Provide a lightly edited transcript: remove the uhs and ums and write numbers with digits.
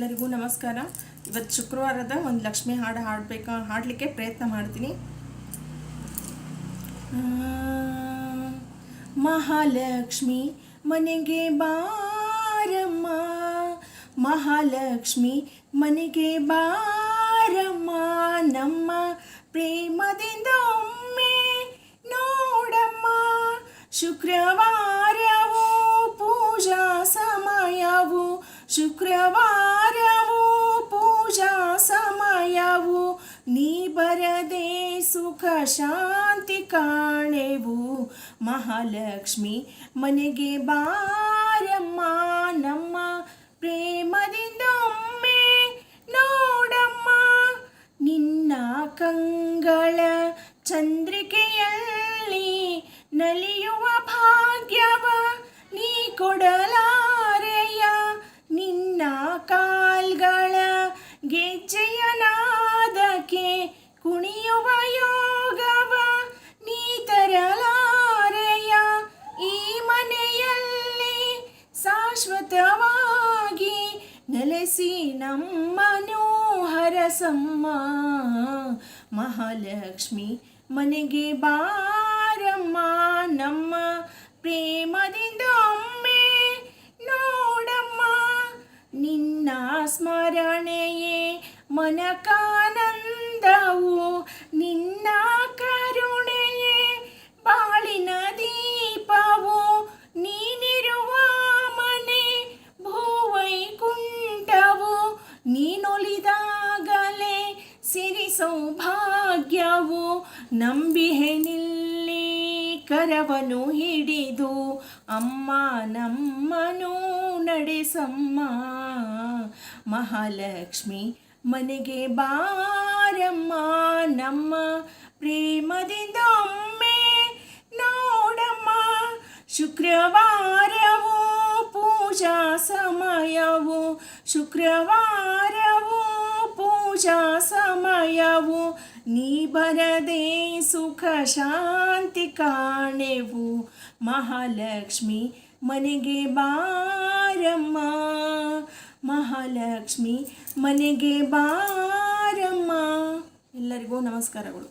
ಎಲ್ಲರಿಗೂ ನಮಸ್ಕಾರ. ಇವತ್ತು ಶುಕ್ರವಾರದ ಒಂದು ಲಕ್ಷ್ಮಿ ಹಾಡು ಹಾಡಲಿಕ್ಕೆ ಪ್ರಯತ್ನ ಮಾಡ್ತೀನಿ. ಮಹಾಲಕ್ಷ್ಮಿ ಮನೆಗೆ ಬಾರಮ್ಮ, ಮಹಾಲಕ್ಷ್ಮಿ ಮನೆಗೆ ಬಾರಮ್ಮ, ನಮ್ಮ ಪ್ರೇಮದಿಂದ ಒಮ್ಮೆ ನೋಡಮ್ಮ. ಶುಕ್ರವಾರವು ಪೂಜಾ ಸಮಯವು, ಶುಕ್ರವಾರವು ಪೂಜಾ ಸಮಯವು, ನೀ ಬರದೆ ಸುಖ ಶಾಂತಿ ಕಾಣೆವು. ಮಹಾಲಕ್ಷ್ಮಿ ಮನೆಗೆ ಬಾರಮ್ಮ, ನಮ್ಮ ಪ್ರೇಮದಿಂದ ಒಮ್ಮೆ ನೋಡಮ್ಮ. ನಿನ್ನ ಕಂಗಳ ಚಂದ್ರಿಕೆಯಲ್ಲಿ ನಲಿಯುವ ಭಾಗ್ಯವ ನೀ ಕೊಡಲಾರೆಯ. ನಿನ್ನ ಕಾಲ್ಗಳ ಗೆಜ್ಜೆಯ ನಾದಕ್ಕೆ ಕುಣಿಯುವ ಯೋಗವ ನೀ ತರಲಾರೆಯ. ಈ ಮನೆಯಲ್ಲಿ ಶಾಶ್ವತವಾಗಿ ನೆಲೆಸಿ ನಮ್ಮನು ಹರಸಮ್ಮ. ಮಹಾಲಕ್ಷ್ಮಿ ಮನೆಗೆ ಬಾರಮ್ಮ, ನಮ್ಮ ಪ್ರೇಮದಿಂದ ಒಮ್ಮೆ ನೋಡಮ್ಮ. ನಿನ್ನ ಸ್ಮರಣೆಯೇ ಮನಕಾನಂದವು, ನಿನ್ನ ಕರುಣೆಯೇ ಬಾಳಿನ ದೀಪವು. ನೀನಿರುವ ಮನೆ ಭೂವೈಕುಂಠವು, ನೀನೊಲಿದಾಗಲೇ ಸಿರಿ ಸೌಭಾಗ್ಯವು. ನಂಬಿಹೆ ನಿಲ್ಲಿ ಕರವನು ಹಿಡಿದು ಅಮ್ಮ ನಮ್ಮನು ನಡೆಸಮ್ಮ. ಮಹಾಲಕ್ಷ್ಮಿ ಮನೆಗೆ ಬಾರಮ್ಮ, ನಮ್ಮ ಪ್ರೇಮದಿಂದ ಒಮ್ಮೆ ನೋಡಮ್ಮ. ಶುಕ್ರವಾರವು ಪೂಜಾ ಸಮಯವು, ಶುಕ್ರವಾರವು ಪೂಜಾ ಸಮಯವು, ನೀ ಬರದೆ ಸುಖ ಶಾಂತಿ ಕಾಣೆವು. ಮಹಾಲಕ್ಷ್ಮಿ ಮನೆಗೆ ಬಾರಮ್ಮ, ಮಹಾಲಕ್ಷ್ಮಿ ಮನೆಗೆ ಬಾರಮ್ಮ. ಎಲ್ಲರಿಗೂ ನಮಸ್ಕಾರಗಳು.